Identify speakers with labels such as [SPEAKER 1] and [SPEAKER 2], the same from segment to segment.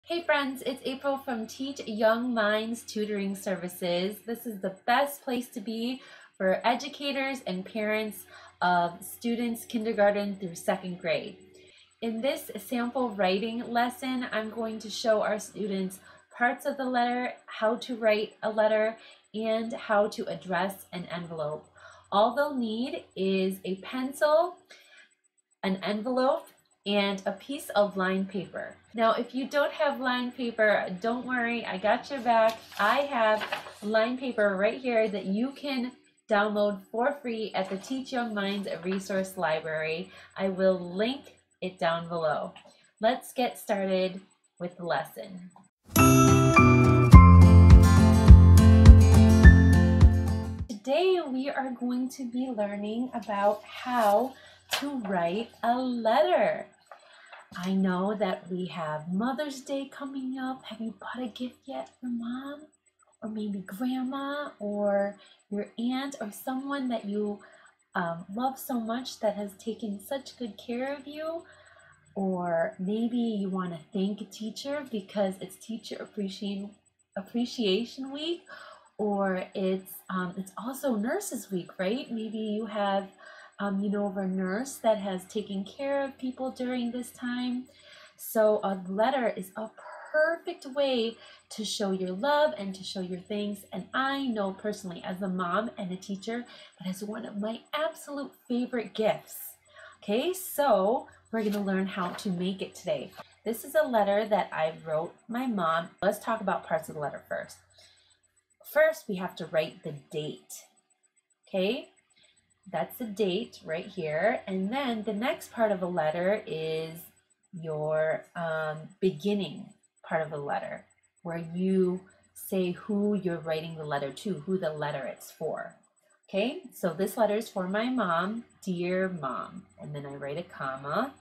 [SPEAKER 1] Hey friends, it's April from Teach Young Minds Tutoring Services. This is the best place to be for educators and parents of students kindergarten through second grade. In this sample writing lesson, I'm going to show our students parts of the letter, how to write a letter, and how to address an envelope. All they'll need is a pencil, an envelope, and a piece of lined paper. Now, if you don't have lined paper, don't worry, I got your back. I have lined paper right here that you can download for free at the Teach Young Minds Resource Library. I will link it down below. Let's get started with the lesson. Today we are going to be learning about how to write a letter. I know that we have Mother's Day coming up. Have you bought a gift yet for mom? Or maybe grandma or your aunt or someone that you love so much that has taken such good care of you? Or maybe you want to thank a teacher because it's Teacher Appreciation Week, or it's also Nurses Week, right? Maybe you have you know of a nurse that has taken care of people during this time. So a letter is a perfect way to show your love and to show your thanks. And I know personally, as a mom and a teacher, that is one of my absolute favorite gifts. Okay, so we're going to learn how to make it today. This is a letter that I wrote my mom. Let's talk about parts of the letter first. First, we have to write the date. Okay, that's the date right here. And then the next part of a letter is your beginning part of a letter, where you say who you're writing the letter to, who the letter is for. Okay, so this letter is for my mom, dear mom, and then I write a comma.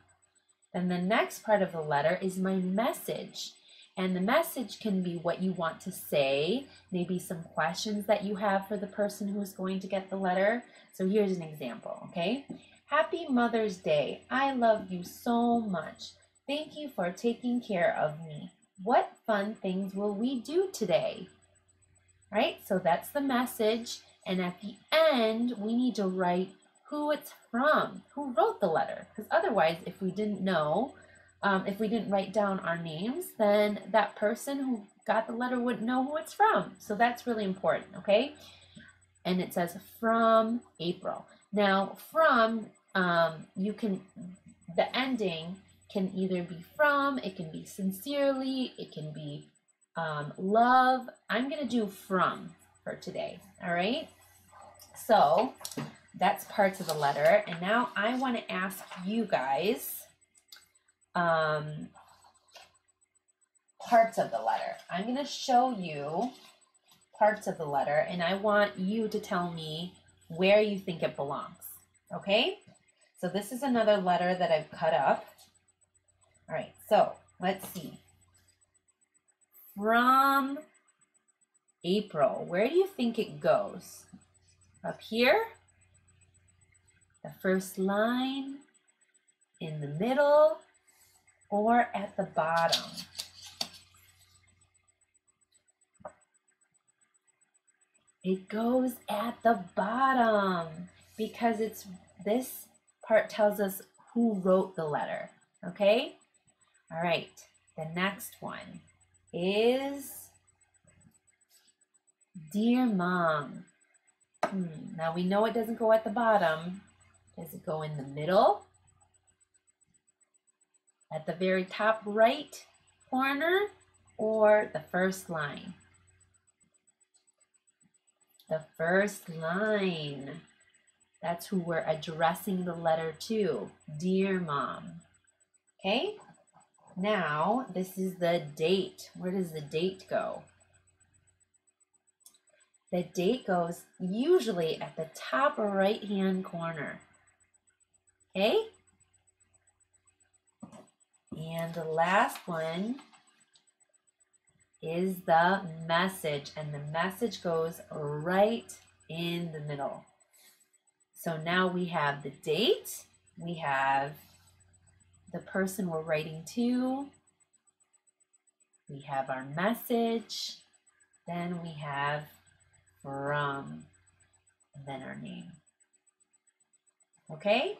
[SPEAKER 1] Then the next part of the letter is my message. And the message can be what you want to say, maybe some questions that you have for the person who's going to get the letter. So here's an example, okay? Happy Mother's Day. I love you so much. Thank you for taking care of me. What fun things will we do today? Right? So that's the message. And at the end, we need to write who it's from, who wrote the letter. Because otherwise, if we didn't know, if we didn't write down our names, then that person who got the letter wouldn't know who it's from. So that's really important, okay? And it says from April. Now, from, the ending can either be from, it can be sincerely, it can be love. I'm going to do from for today, all right? So that's parts of the letter. And now I want to ask you guys parts of the letter. I'm going to show you parts of the letter, and I want you to tell me where you think it belongs. Okay? So this is another letter that I've cut up. All right, so let's see. From April, where do you think it goes? Up here? The first line? In the middle? Or at the bottom? It goes at the bottom because this part tells us who wrote the letter, okay? All right, the next one is Dear Mom. Now we know it doesn't go at the bottom. Does it go in the middle? At the very top right corner, or the first line? The first line. That's who we're addressing the letter to, Dear Mom. Okay, now this is the date. Where does the date go? The date goes usually at the top right-hand corner. Okay? And the last one is the message, and the message goes right in the middle. So now we have the date, we have the person we're writing to, we have our message, then we have from, and then our name. Okay?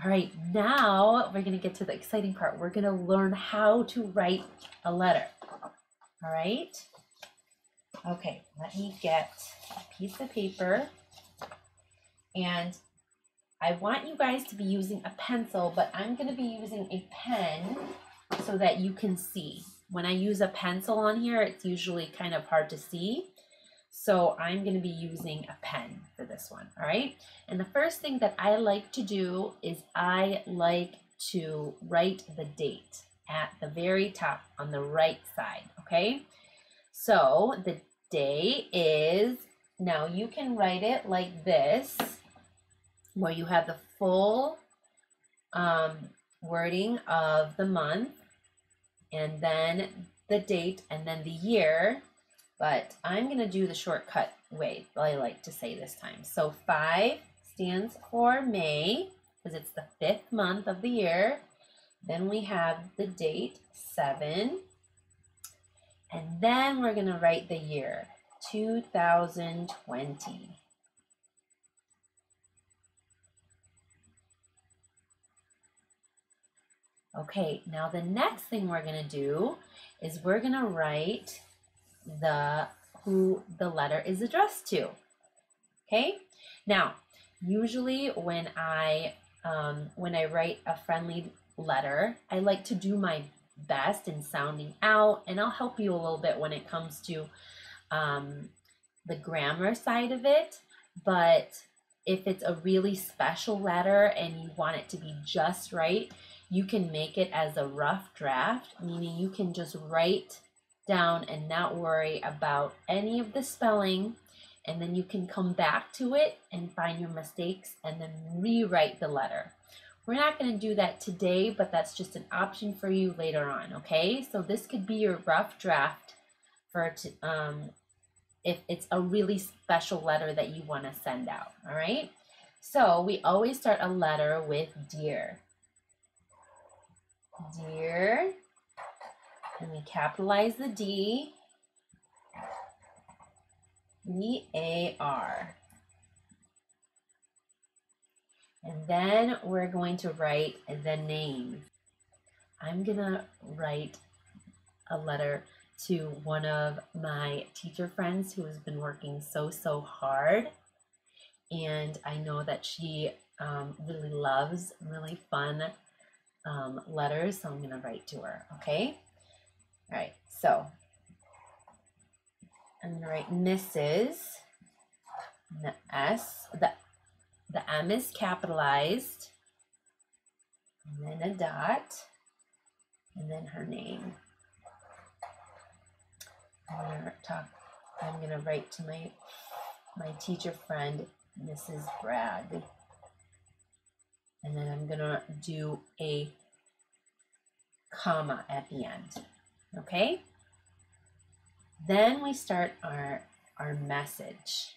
[SPEAKER 1] All right, now we're gonna get to the exciting part. We're gonna learn how to write a letter. All right? Okay, let me get a piece of paper, and I want you guys to be using a pencil, but I'm gonna be using a pen so that you can see. When I use a pencil on here, it's usually kind of hard to see. So I'm going to be using a pen for this one, all right? And the first thing that I like to do is I like to write the date at the very top on the right side, okay? So the day is, now you can write it like this, where you have the full wording of the month, and then the date, and then the year. But I'm going to do the shortcut way, I like to say this time. So 5 stands for May, because it's the 5th month of the year. Then we have the date, 7. And then we're going to write the year, 2020. Okay, now the next thing we're going to do is we're going to write who the letter is addressed to. Okay, now usually when I write a friendly letter, I like to do my best in sounding out, and I'll help you a little bit when it comes to the grammar side of it. But if it's a really special letter and you want it to be just right, you can make it as a rough draft, meaning you can just write down and not worry about any of the spelling, and then you can come back to it and find your mistakes and then rewrite the letter. We're not going to do that today, but that's just an option for you later on, okay? So this could be your rough draft for if it's a really special letter that you want to send out, all right? So we always start a letter with dear. Dear, and we capitalize the D, E-A-R. And then we're going to write the name. I'm gonna write a letter to one of my teacher friends who has been working so hard. And I know that she really loves really fun letters, so I'm gonna write to her, okay? All right, so I'm gonna write Mrs. The S, the M is capitalized, and then a dot, and then her name. I'm gonna write to my teacher friend, Mrs. Bragg, and then I'm gonna do a comma at the end, okay? Then we start our message,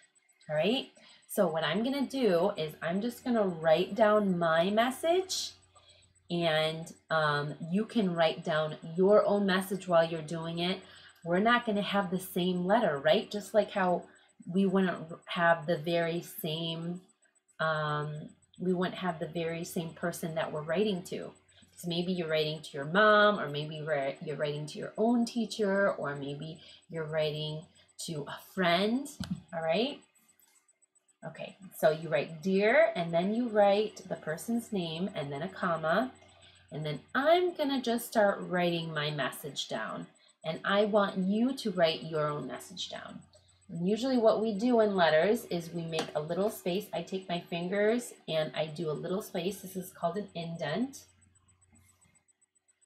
[SPEAKER 1] all right? So what I'm gonna do is I'm just gonna write down my message, and you can write down your own message while you're doing it. We're not gonna have the same letter, right? Just like how we wouldn't have the very same, person that we're writing to. Because maybe you're writing to your mom, or maybe you're writing to your own teacher, or maybe you're writing to a friend, all right? Okay, so you write dear, and then you write the person's name, and then a comma, and then I'm gonna just start writing my message down, and I want you to write your own message down. And usually what we do in letters is we make a little space. I take my fingers and I do a little space. This is called an indent.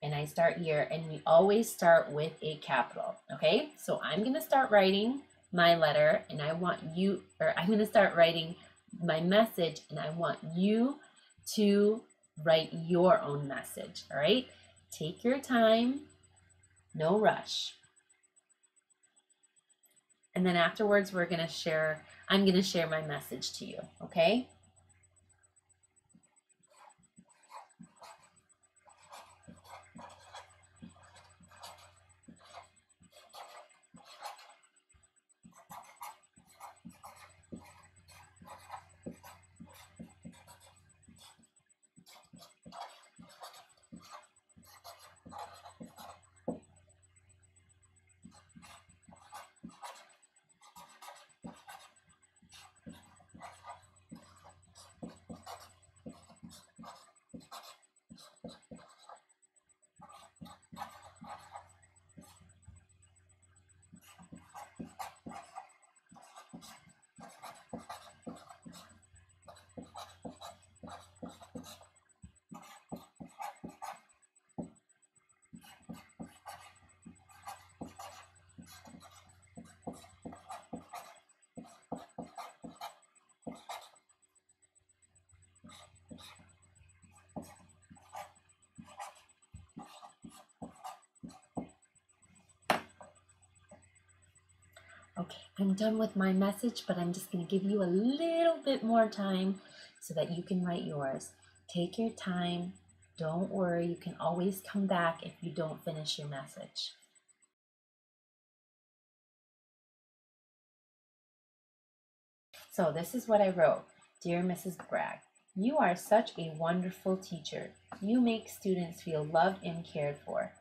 [SPEAKER 1] And I start here, and we always start with a capital, okay? So I'm gonna start writing my letter, and I'm gonna start writing my message, and I want you to write your own message, all right? Take your time, no rush. And then afterwards, I'm gonna share my message to you, okay? Okay, I'm done with my message, but I'm just going to give you a little bit more time so that you can write yours. Take your time. Don't worry. You can always come back if you don't finish your message. So this is what I wrote. Dear Mrs. Bragg, you are such a wonderful teacher. You make students feel loved and cared for.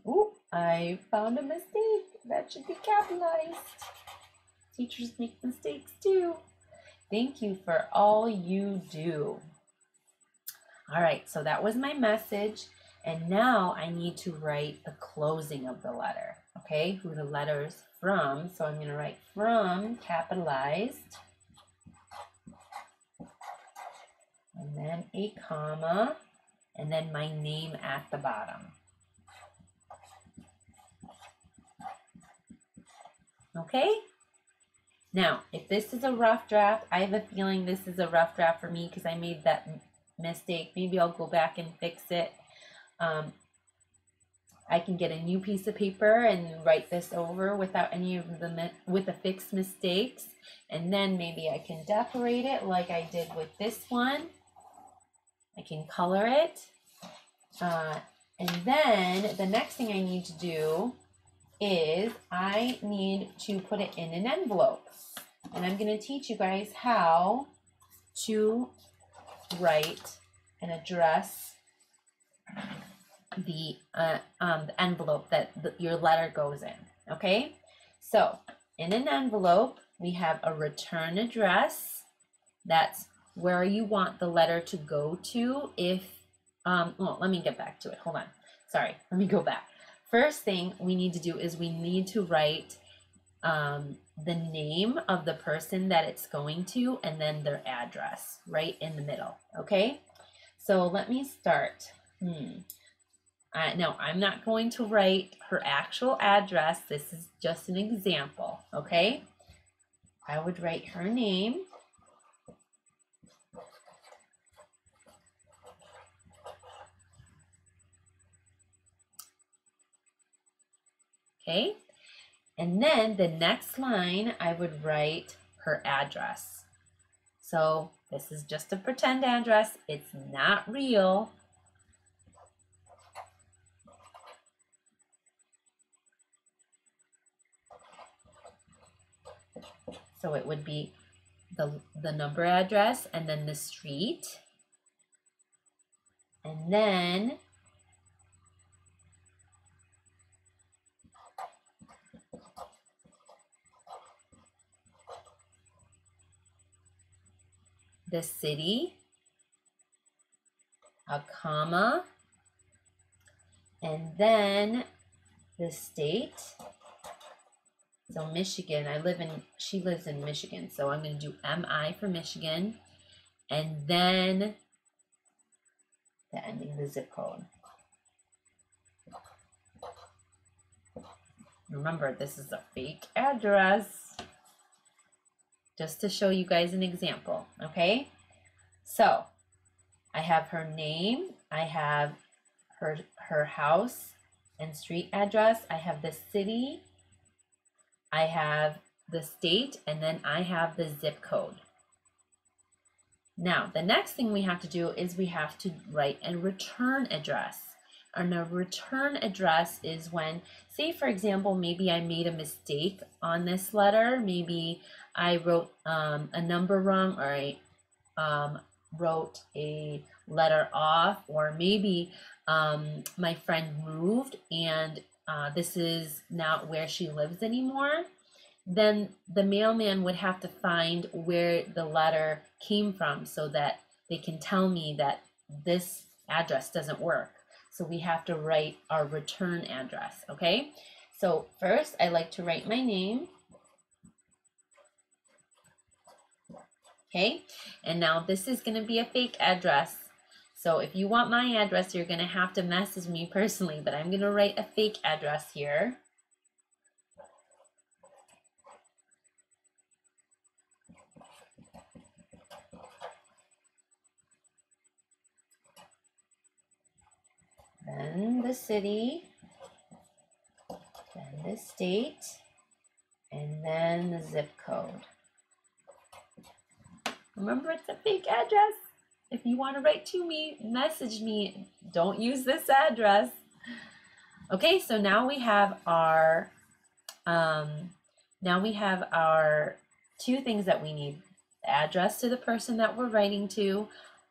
[SPEAKER 1] Ooh, I found a mistake. That should be capitalized. Teachers make mistakes too. Thank you for all you do. All right, so that was my message. And now I need to write the closing of the letter, okay? Who the letter's from. So I'm going to write from capitalized. And then a comma. And then my name at the bottom. Okay? Now, if this is a rough draft, I have a feeling this is a rough draft for me because I made that mistake. Maybe I'll go back and fix it. I can get a new piece of paper and write this over without any of the fixed mistakes. And then maybe I can decorate it like I did with this one. I can color it. And then the next thing I need to do is I need to put it in an envelope. And I'm going to teach you guys how to write and address the envelope that your letter goes in. Okay, so in an envelope we have a return address. That's where you want the letter to go to. If well, let me get back to it. Hold on. Sorry, let me go back. First thing we need to do is we need to write the name of the person that it's going to and then their address right in the middle. Okay, so let me start. No, I'm not going to write her actual address. This is just an example, okay? I would write her name. Okay, and then the next line, I would write her address. So this is just a pretend address. It's not real. So it would be the number address and then the street. And then the city, a comma, and then the state. So Michigan, she lives in Michigan. So I'm going to do MI for Michigan. And then the ending, the zip code. Remember, this is a fake address. Just to show you guys an example, okay? So I have her name. I have her house and street address. I have the city. I have the state, and then I have the zip code. Now, the next thing we have to do is we have to write a return address. And a return address is when, say for example, maybe I made a mistake on this letter. Maybe I wrote a number wrong, or I wrote a letter off, or maybe my friend moved and this is not where she lives anymore. Then the mailman would have to find where the letter came from so that they can tell me that this address doesn't work. So we have to write our return address, okay? So first, I like to write my name. Okay, and now this is going to be a fake address. So if you want my address, you're going to have to message me personally, but I'm going to write a fake address here. Then the city, then the state, and then the zip code. Remember, it's a fake address. If you want to write to me, message me. Don't use this address. Okay, so now we have our two things that we need: the address to the person that we're writing to,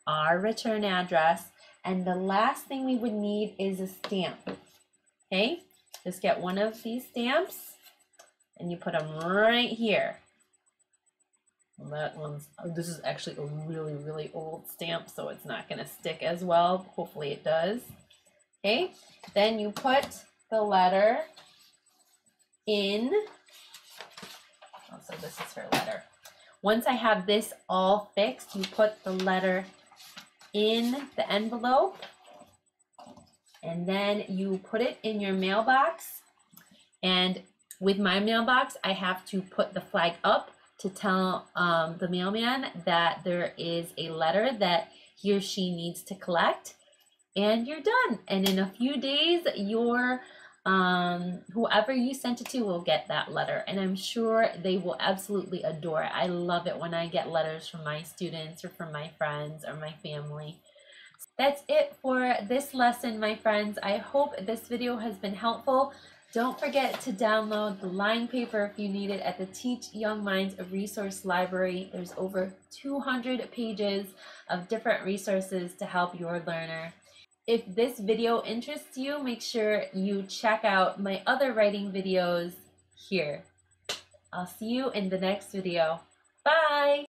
[SPEAKER 1] our return address, and the last thing we would need is a stamp. Okay, just get one of these stamps and you put them right here. This is actually a really, really old stamp, so it's not going to stick as well. Hopefully it does. Okay, then you put the letter in. Oh, so this is her letter. Once I have this all fixed, you put the letter in the envelope, and then you put it in your mailbox. And with my mailbox, I have to put the flag up to tell the mailman that there is a letter that he or she needs to collect, and you're done. And in a few days, your whoever you sent it to will get that letter, and I'm sure they will absolutely adore it. I love it when I get letters from my students or from my friends or my family. That's it for this lesson, my friends. I hope this video has been helpful. Don't forget to download the line paper if you need it at the Teach Young Minds Resource Library. There's over 200 pages of different resources to help your learner. If this video interests you, make sure you check out my other writing videos here. I'll see you in the next video. Bye!